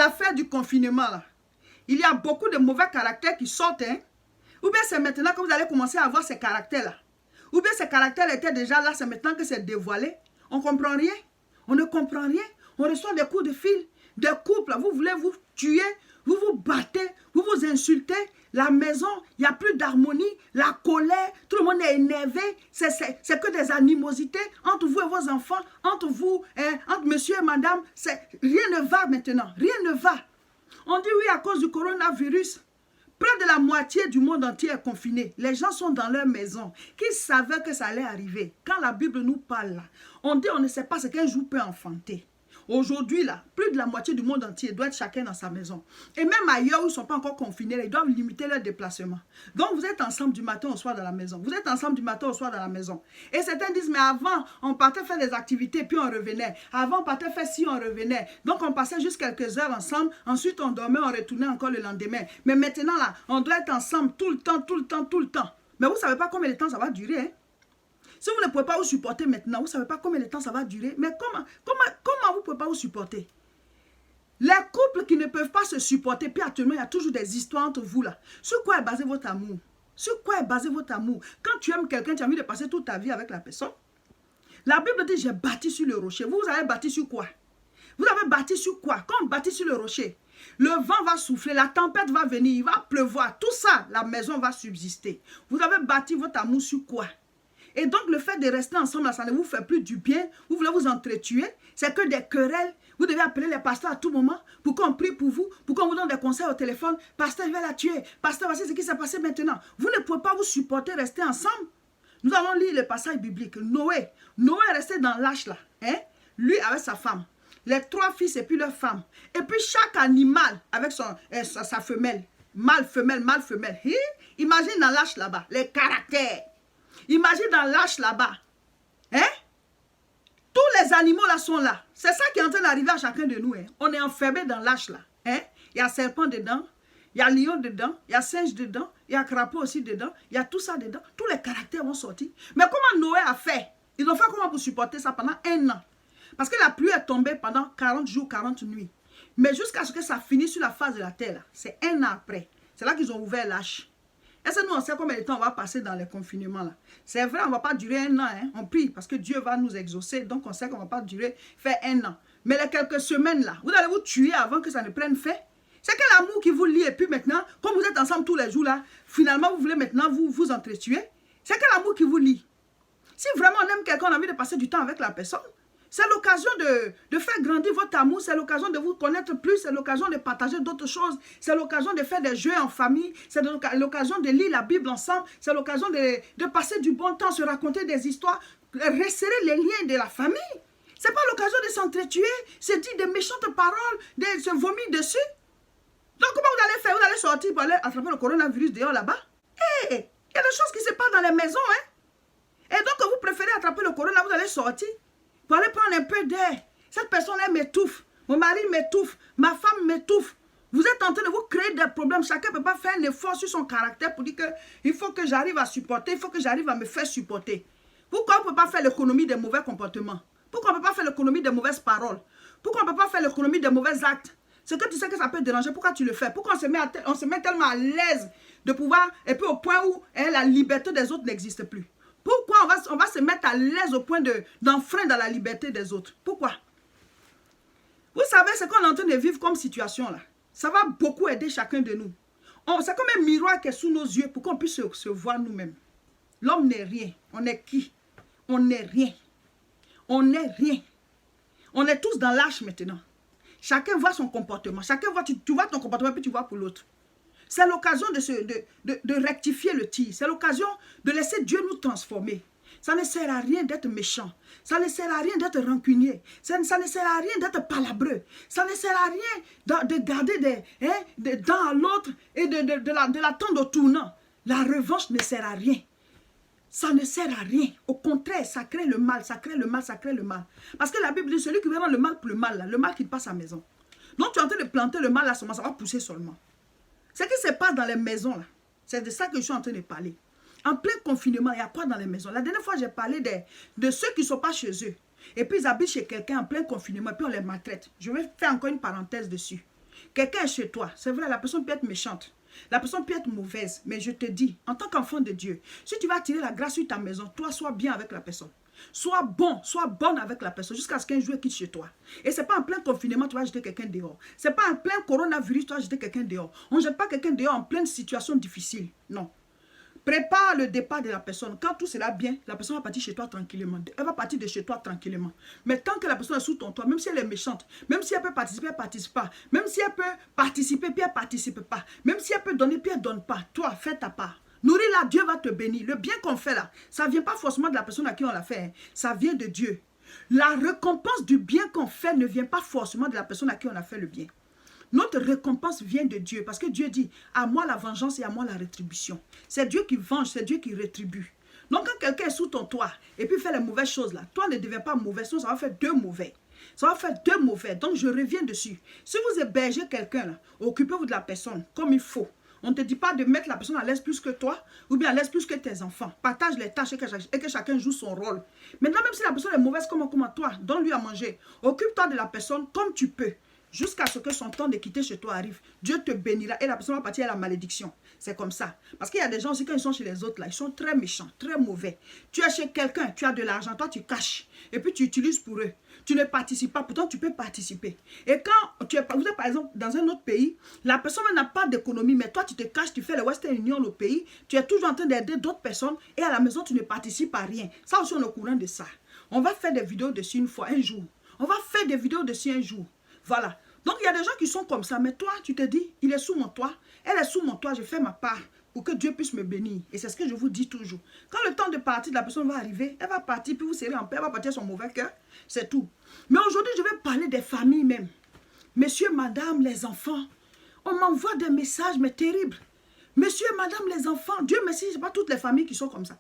l'affaire du confinement, là, il y a beaucoup de mauvais caractères qui sortent, hein. Ou bien c'est maintenant que vous allez commencer à avoir ces caractères-là. Ou bien ces caractères étaient déjà là, c'est maintenant que c'est dévoilé. On ne comprend rien. On ne comprend rien. On reçoit des coups de fil. Des couples, vous voulez vous tuer, vous vous battez, vous vous insultez. La maison, il n'y a plus d'harmonie, la colère, tout le monde est énervé. C'est que des animosités entre vous et vos enfants, entre vous, entre monsieur et madame. Rien ne va maintenant, rien ne va. On dit oui, à cause du coronavirus, près de la moitié du monde entier est confiné. Les gens sont dans leur maison. Qui savaient que ça allait arriver? Quand la Bible nous parle, là, on dit on ne sait pas ce qu'un jour peut enfanter. Aujourd'hui, là, plus de la moitié du monde entier doit être chacun dans sa maison. Et même ailleurs où ils ne sont pas encore confinés, ils doivent limiter leur déplacement. Donc, vous êtes ensemble du matin au soir dans la maison. Vous êtes ensemble du matin au soir dans la maison. Et certains disent, mais avant, on partait faire des activités, puis on revenait. Avant, on partait faire ci, on revenait. Donc, on passait juste quelques heures ensemble. Ensuite, on dormait, on retournait encore le lendemain. Mais maintenant, là, on doit être ensemble tout le temps, tout le temps, tout le temps. Mais vous ne savez pas combien de temps ça va durer, hein? Si vous ne pouvez pas vous supporter maintenant, vous ne savez pas combien de temps ça va durer. Mais comment vous ne pouvez pas vous supporter? Les couples qui ne peuvent pas se supporter, puis actuellement, il y a toujours des histoires entre vous là. Sur quoi est basé votre amour? Sur quoi est basé votre amour? Quand tu aimes quelqu'un, tu as envie de passer toute ta vie avec la personne. La Bible dit, j'ai bâti sur le rocher. Vous avez bâti sur quoi? Vous avez bâti sur quoi? Quand on bâtit sur le rocher, le vent va souffler, la tempête va venir, il va pleuvoir. Tout ça, la maison va subsister. Vous avez bâti votre amour sur quoi? Et donc, le fait de rester ensemble, ça ne vous fait plus du bien. Vous voulez vous entretuer. C'est que des querelles. Vous devez appeler les pasteurs à tout moment pour qu'on prie pour vous, pour qu'on vous donne des conseils au téléphone. Pasteur, je vais la tuer. Pasteur, voici ce qui s'est passé maintenant. Vous ne pouvez pas vous supporter, rester ensemble. Nous allons lire le passage biblique. Noé est resté dans l'arche là. Hein? Lui avec sa femme. Les 3 fils et puis leur femme. Et puis chaque animal avec sa femelle. Mâle, femelle, mâle, femelle. Imagine dans l'arche là-bas, les caractères. Imagine dans l'arche là-bas. Hein? Tous les animaux là sont là. C'est ça qui est en train d'arriver à chacun de nous. Hein? On est enfermé dans l'arche là. Hein? Il y a serpent dedans. Il y a lion dedans. Il y a singe dedans. Il y a crapaud aussi dedans. Il y a tout ça dedans. Tous les caractères vont sortir. Mais comment Noé a fait? Ils ont fait comment pour supporter ça pendant 1 an? Parce que la pluie est tombée pendant 40 jours, 40 nuits. Mais jusqu'à ce que ça finisse sur la face de la terre. C'est 1 an après. C'est là qu'ils ont ouvert l'arche. Est-ce que nous, on sait combien de temps on va passer dans les confinements là? C'est vrai, on ne va pas durer 1 an. Hein? On prie parce que Dieu va nous exaucer. Donc, on sait qu'on ne va pas durer, faire 1 an. Mais les quelques semaines là, vous allez vous tuer avant que ça ne prenne fin. C'est que l'amour qui vous lie. Et puis maintenant, comme vous êtes ensemble tous les jours là, finalement, vous voulez maintenant vous entretuer. C'est que l'amour qui vous lie. Si vraiment on aime quelqu'un, on a envie de passer du temps avec la personne. C'est l'occasion de faire grandir votre amour, c'est l'occasion de vous connaître plus, c'est l'occasion de partager d'autres choses, c'est l'occasion de faire des jeux en famille, c'est l'occasion de lire la Bible ensemble, c'est l'occasion de passer du bon temps, se raconter des histoires, resserrer les liens de la famille. Ce n'est pas l'occasion de s'entretuer, se dire des méchantes paroles, de se vomir dessus. Donc comment vous allez faire? Vous allez sortir pour aller attraper le coronavirus dehors là-bas? Il y a des choses qui se passent dans les maisons. Hein? Et donc vous préférez attraper le corona, vous allez sortir. Pour aller prendre un peu d'air. Cette personne-là m'étouffe. Mon mari m'étouffe. Ma femme m'étouffe. Vous êtes en train de vous créer des problèmes. Chacun ne peut pas faire un effort sur son caractère pour dire qu'il faut que j'arrive à supporter. Il faut que j'arrive à me faire supporter. Pourquoi on ne peut pas faire l'économie des mauvais comportements? Pourquoi on ne peut pas faire l'économie des mauvaises paroles? Pourquoi on ne peut pas faire l'économie des mauvais actes? C'est que tu sais que ça peut te déranger. Pourquoi tu le fais? Pourquoi on se met tellement à l'aise de pouvoir, et puis au point où la liberté des autres n'existe plus? Pourquoi on va se mettre à l'aise au point d'enfreindre dans la liberté des autres? Pourquoi? Vous savez ce qu'on est en train de vivre comme situation là. Ça va beaucoup aider chacun de nous. C'est comme un miroir qui est sous nos yeux pour qu'on puisse se voir nous-mêmes. L'homme n'est rien. On est qui? On n'est rien. On n'est rien. On est tous dans l'arche maintenant. Chacun voit son comportement. Chacun voit, tu vois ton comportement puis tu vois pour l'autre. C'est l'occasion de rectifier le tir. C'est l'occasion de laisser Dieu nous transformer. Ça ne sert à rien d'être méchant. Ça ne sert à rien d'être rancunier. Ça ne sert à rien d'être palabreux. Ça ne sert à rien de garder des dents à l'autre et de l'attendre au tournant. La revanche ne sert à rien. Ça ne sert à rien. Au contraire, ça crée le mal, ça crée le mal, ça crée le mal. Parce que la Bible dit, celui qui verra le mal pour le mal, là, le mal quitte pas sa maison. Donc tu es en train de planter le mal à ce moment, ça va pousser seulement. Ce qui se passe dans les maisons, là, c'est de ça que je suis en train de parler. En plein confinement, il y a quoi dans les maisons? La dernière fois, j'ai parlé de ceux qui ne sont pas chez eux. Et puis, ils habitent chez quelqu'un en plein confinement, et puis on les maltraite. Je vais faire encore une parenthèse dessus. Quelqu'un est chez toi. C'est vrai, la personne peut être méchante. La personne peut être mauvaise. Mais je te dis, en tant qu'enfant de Dieu, si tu vas attirer la grâce sur ta maison, toi, sois bien avec la personne. Sois bon, sois bonne avec la personne jusqu'à ce qu'un jour quitte chez toi. Et ce n'est pas en plein confinement tu vas jeter quelqu'un dehors. Ce n'est pas en plein coronavirus tu vas jeter quelqu'un dehors. On ne jette pas quelqu'un dehors en pleine situation difficile. Non. Prépare le départ de la personne. Quand tout sera bien, la personne va partir chez toi tranquillement. Elle va partir de chez toi tranquillement. Mais tant que la personne est sous ton toit, même si elle est méchante, même si elle peut participer, elle ne participe pas. Même si elle peut participer, puis elle ne participe pas. Même si elle peut donner, puis elle ne donne pas. Toi, fais ta part. Nourris-la, Dieu va te bénir. Le bien qu'on fait là, ça ne vient pas forcément de la personne à qui on l'a fait. Hein. Ça vient de Dieu. La récompense du bien qu'on fait ne vient pas forcément de la personne à qui on a fait le bien. Notre récompense vient de Dieu. Parce que Dieu dit, à moi la vengeance et à moi la rétribution. C'est Dieu qui venge, c'est Dieu qui rétribue. Donc quand quelqu'un est sous ton toit et puis fait les mauvaises choses là, toi ne deviens pas mauvais, sinon ça va faire deux mauvais. Ça va faire deux mauvais. Donc je reviens dessus. Si vous hébergez quelqu'un là, occupez-vous de la personne comme il faut. On ne te dit pas de mettre la personne à l'aise plus que toi ou bien à l'aise plus que tes enfants. Partage les tâches et que chacun joue son rôle. Maintenant, même si la personne est mauvaise comme toi, donne-lui à manger. Occupe-toi de la personne comme tu peux. Jusqu'à ce que son temps de quitter chez toi arrive. Dieu te bénira et la personne va partir à la malédiction. C'est comme ça. Parce qu'il y a des gens aussi, quand ils sont chez les autres, là, ils sont très méchants, très mauvais. Tu es chez quelqu'un, tu as de l'argent, toi tu caches. Et puis tu utilises pour eux. Tu ne participes pas, pourtant tu peux participer. Et quand vous êtes par exemple dans un autre pays, la personne n'a pas d'économie, mais toi tu te caches, tu fais le Western Union au pays, tu es toujours en train d'aider d'autres personnes et à la maison tu ne participes à rien. Ça aussi on est au courant de ça. On va faire des vidéos dessus une fois, un jour. On va faire des vidéos dessus un jour. Voilà. Donc il y a des gens qui sont comme ça, mais toi tu te dis, il est sous mon toit, elle est sous mon toit, je fais ma part pour que Dieu puisse me bénir. Et c'est ce que je vous dis toujours. Quand le temps de partir de la personne va arriver, elle va partir, puis vous serez en paix, elle va partir son mauvais cœur, c'est tout. Mais aujourd'hui, je vais parler des familles même. Messieurs, madame, les enfants, on m'envoie des messages, mais terribles. Messieurs, madame, les enfants, Dieu merci, ce n'est pas toutes les familles qui sont comme ça.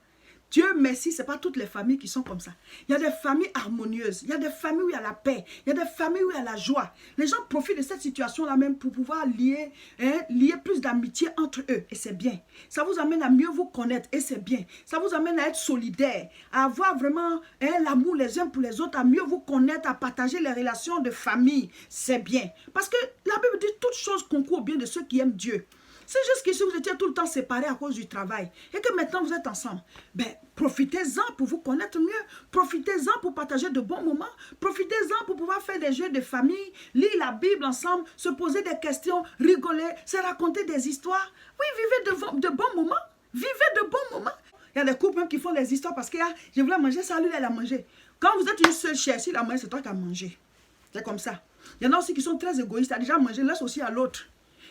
Dieu merci, ce n'est pas toutes les familles qui sont comme ça. Il y a des familles harmonieuses, il y a des familles où il y a la paix, il y a des familles où il y a la joie. Les gens profitent de cette situation-là même pour pouvoir lier plus d'amitié entre eux. Et c'est bien. Ça vous amène à mieux vous connaître et c'est bien. Ça vous amène à être solidaire, à avoir vraiment l'amour les uns pour les autres, à mieux vous connaître, à partager les relations de famille. C'est bien. Parce que la Bible dit toutes choses concourent au bien de ceux qui aiment Dieu. C'est juste que si vous étiez tout le temps séparés à cause du travail et que maintenant vous êtes ensemble, ben, profitez-en pour vous connaître mieux. Profitez-en pour partager de bons moments. Profitez-en pour pouvoir faire des jeux de famille, lire la Bible ensemble, se poser des questions, rigoler, se raconter des histoires. Oui, vivez de bons moments. Vivez de bons moments. Il y a des couples même qui font des histoires parce que je voulais manger ça, lui, elle a mangé. Quand vous êtes une seule chair, si la mangé, c'est toi qui as mangé. C'est comme ça. Il y en a aussi qui sont très égoïstes. Tu as déjà mangé, laisse aussi à l'autre.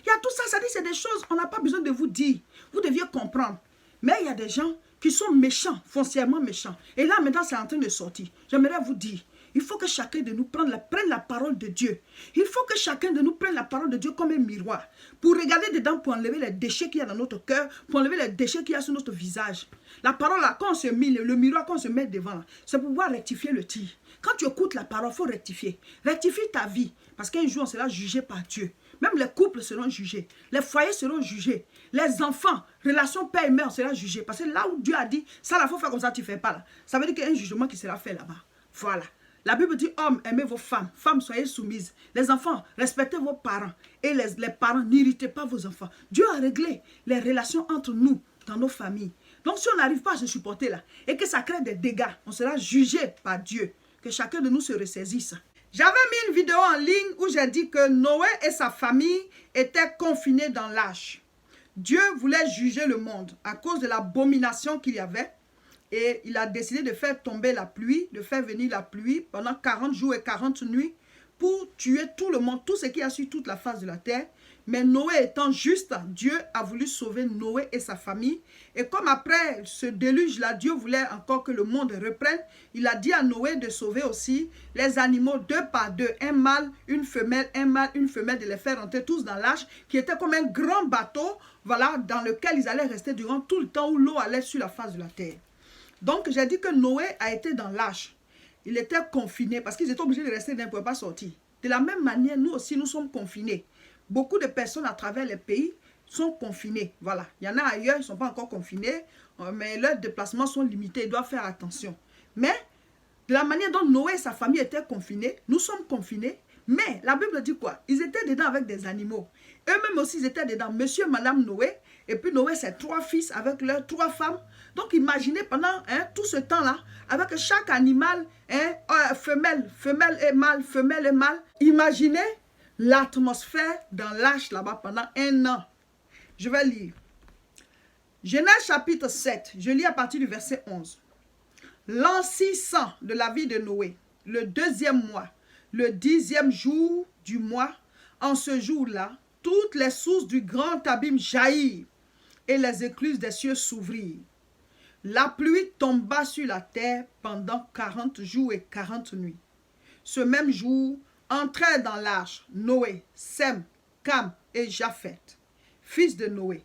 Il y a tout ça, ça dit c'est des choses, on n'a pas besoin de vous dire. Vous deviez comprendre. Mais il y a des gens qui sont méchants, foncièrement méchants. Et là, maintenant, c'est en train de sortir. J'aimerais vous dire, il faut que chacun de nous prenne la parole de Dieu. Il faut que chacun de nous prenne la parole de Dieu comme un miroir. Pour regarder dedans, pour enlever les déchets qu'il y a dans notre cœur, pour enlever les déchets qu'il y a sur notre visage. La parole là, quand on se met, le miroir, quand on se met devant, c'est pour pouvoir rectifier le tir. Quand tu écoutes la parole, il faut rectifier. Rectifie ta vie. Parce qu'un jour, on sera jugé par Dieu. Même les couples seront jugés. Les foyers seront jugés. Les enfants, relations père et mère seront jugés. Parce que là où Dieu a dit, ça, il faut faire comme ça, tu ne fais pas là. Ça veut dire qu'il y a un jugement qui sera fait là-bas. Voilà. La Bible dit, hommes, aimez vos femmes. Femmes, soyez soumises. Les enfants, respectez vos parents. Et les parents, n'irritez pas vos enfants. Dieu a réglé les relations entre nous, dans nos familles. Donc, si on n'arrive pas à se supporter là, et que ça crée des dégâts, on sera jugé par Dieu. Que chacun de nous se ressaisisse. J'avais mis une vidéo en ligne où j'ai dit que Noé et sa famille étaient confinés dans l'arche. Dieu voulait juger le monde à cause de l'abomination qu'il y avait. Et il a décidé de faire tomber la pluie, de faire venir la pluie pendant 40 jours et 40 nuits pour tuer tout le monde, tout ce qui a sur toute la face de la terre. Mais Noé étant juste, Dieu a voulu sauver Noé et sa famille. Et comme après ce déluge-là, Dieu voulait encore que le monde reprenne, il a dit à Noé de sauver aussi les animaux deux par deux, un mâle, une femelle, de les faire rentrer tous dans l'arche, qui était comme un grand bateau, voilà, dans lequel ils allaient rester durant tout le temps où l'eau allait sur la face de la terre. Donc j'ai dit que Noé a été dans l'arche. Il était confiné parce qu'ils étaient obligés de rester, ils ne pouvaient pas sortir. De la même manière, nous aussi, nous sommes confinés. Beaucoup de personnes à travers les pays sont confinés. Voilà. Il y en a ailleurs, ils ne sont pas encore confinés, mais leurs déplacements sont limités. Ils doivent faire attention. Mais de la manière dont Noé et sa famille étaient confinés, nous sommes confinés, Mais la Bible dit quoi? Ils étaient dedans avec des animaux. Eux-mêmes aussi, ils étaient dedans. Monsieur et Madame Noé. Et puis Noé, ses 3 fils avec leurs 3 femmes. Donc imaginez pendant tout ce temps-là, avec chaque animal, femelle et mâle, femelle et mâle. Imaginez l'atmosphère dans l'arche là-bas pendant 1 an. Je vais lire. Genèse chapitre 7, je lis à partir du verset 11. L'an 600 de la vie de Noé, le 2e mois, le 10e jour du mois, en ce jour-là, toutes les sources du grand abîme jaillirent et les écluses des cieux s'ouvrirent. La pluie tomba sur la terre pendant 40 jours et 40 nuits. Ce même jour, entrèrent dans l'arche Noé, Sem, Cam et Japheth, fils de Noé,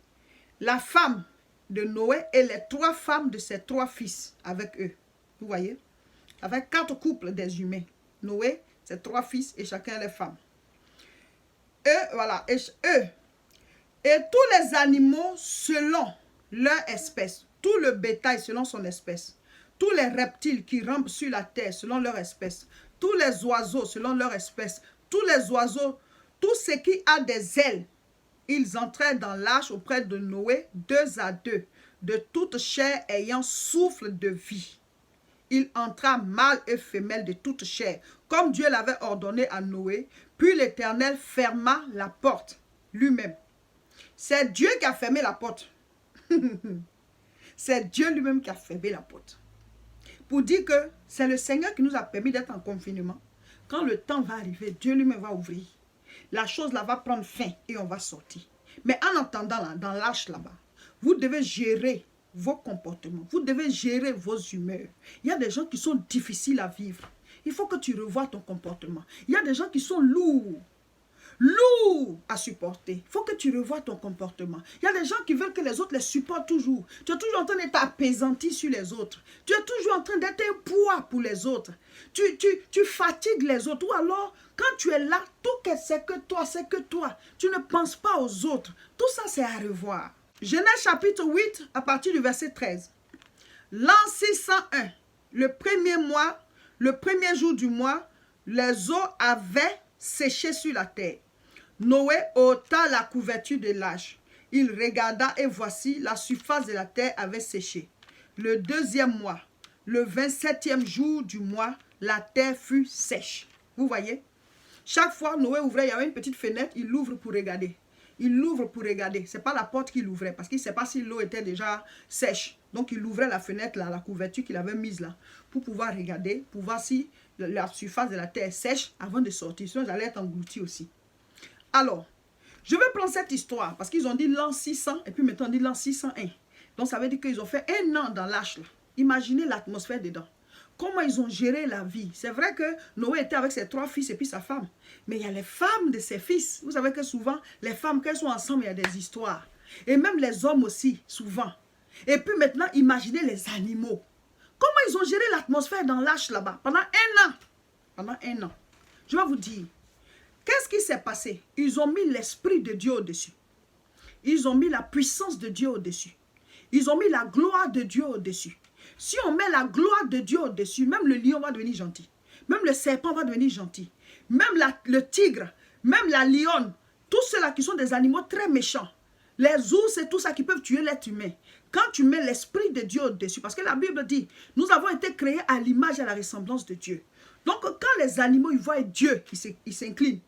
la femme de Noé et les 3 femmes de ses 3 fils avec eux. Vous voyez? Avec 4 couples des humains. Noé, ses 3 fils et chacun les femmes. Voilà. Et tous les animaux selon leur espèce. Tout le bétail selon son espèce. Tous les reptiles qui rampent sur la terre selon leur espèce. Tous les oiseaux selon leur espèce. Tous les oiseaux, tout ce qui a des ailes. Ils entrèrent dans l'arche auprès de Noé 2 à 2, de toute chair ayant souffle de vie. Il entra mâle et femelle de toute chair, comme Dieu l'avait ordonné à Noé. Puis l'Éternel ferma la porte lui-même. C'est Dieu qui a fermé la porte. C'est Dieu lui-même qui a fermé la porte. Pour dire que c'est le Seigneur qui nous a permis d'être en confinement. Quand le temps va arriver, Dieu lui-même va ouvrir. La chose là va prendre fin et on va sortir. Mais en attendant, là, dans l'arche là-bas, vous devez gérer vos comportements. Vous devez gérer vos humeurs. Il y a des gens qui sont difficiles à vivre. Il faut que tu revoies ton comportement. Il y a des gens qui sont lourds à supporter. Il faut que tu revoies ton comportement. Il y a des gens qui veulent que les autres les supportent toujours. Tu es toujours en train d'être apaisanti sur les autres. Tu es toujours en train d'être un poids pour les autres. Tu fatigues les autres. Ou alors, quand tu es là, tout c'est que toi. Tu ne penses pas aux autres. Tout ça, c'est à revoir. Genèse chapitre 8, à partir du verset 13. L'an 601, le premier mois, le premier jour du mois, les eaux avaient séché sur la terre. Noé ôta la couverture de l'arche. Il regarda et voici, la surface de la terre avait séché. Le 2e mois, le 27e jour du mois, la terre fut sèche. Vous voyez? Chaque fois, Noé ouvrait, il y avait une petite fenêtre, il l'ouvre pour regarder. Il l'ouvre pour regarder. Ce n'est pas la porte qu'il ouvrait parce qu'il ne sait pas si l'eau était déjà sèche. Donc, il ouvrait la fenêtre, là, la couverture qu'il avait mise là, pour pouvoir regarder, pour voir si la surface de la terre est sèche avant de sortir. Sinon, j'allais être englouti aussi. Alors, je vais prendre cette histoire parce qu'ils ont dit l'an 600 et puis maintenant on dit l'an 601. Donc, ça veut dire qu'ils ont fait 1 an dans l'arche là. Imaginez l'atmosphère dedans. Comment ils ont géré la vie. C'est vrai que Noé était avec ses 3 fils et puis sa femme. Mais il y a les femmes de ses fils. Vous savez que souvent, les femmes, quand elles sont ensemble, il y a des histoires. Et même les hommes aussi, souvent. Et puis maintenant, imaginez les animaux. Comment ils ont géré l'atmosphère dans l'arche là-bas pendant 1 an. Pendant 1 an. Je vais vous dire. Qu'est-ce qui s'est passé? Ils ont mis l'Esprit de Dieu au-dessus. Ils ont mis la puissance de Dieu au-dessus. Ils ont mis la gloire de Dieu au-dessus. Si on met la gloire de Dieu au-dessus, même le lion va devenir gentil. Même le serpent va devenir gentil. Même le tigre, même la lionne, tous ceux-là qui sont des animaux très méchants. Les ours et tout ça qui peuvent tuer l'être humain. Quand tu mets l'Esprit de Dieu au-dessus, parce que la Bible dit, nous avons été créés à l'image et à la ressemblance de Dieu. Donc quand les animaux ils voient Dieu, ils s'inclinent.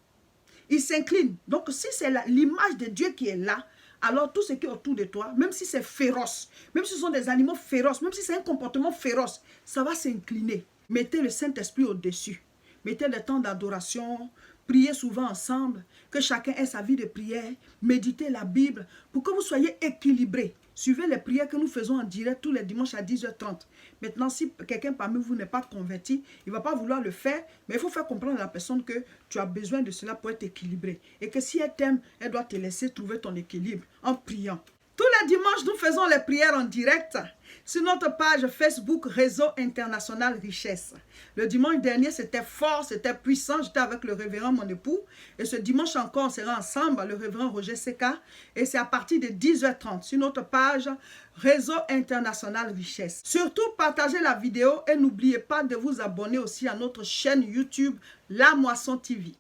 Ils s'inclinent. Donc si c'est l'image de Dieu qui est là, alors tout ce qui est autour de toi, même si c'est féroce, même si ce sont des animaux féroces, même si c'est un comportement féroce, ça va s'incliner. Mettez le Saint-Esprit au-dessus. Mettez des temps d'adoration, priez souvent ensemble, que chacun ait sa vie de prière, méditez la Bible pour que vous soyez équilibrés. Suivez les prières que nous faisons en direct tous les dimanches à 10h30. Maintenant, si quelqu'un parmi vous n'est pas converti, il ne va pas vouloir le faire, mais il faut faire comprendre à la personne que tu as besoin de cela pour être équilibré. Et que si elle t'aime, elle doit te laisser trouver ton équilibre en priant. Tous les dimanches, nous faisons les prières en direct sur notre page Facebook Réseau International Richesse. Le dimanche dernier, c'était fort, c'était puissant. J'étais avec le révérend, mon époux. Et ce dimanche encore, on sera ensemble, le révérend Roger Seka. Et c'est à partir de 10h30 sur notre page Réseau International Richesse. Surtout, partagez la vidéo et n'oubliez pas de vous abonner aussi à notre chaîne YouTube La Moisson TV.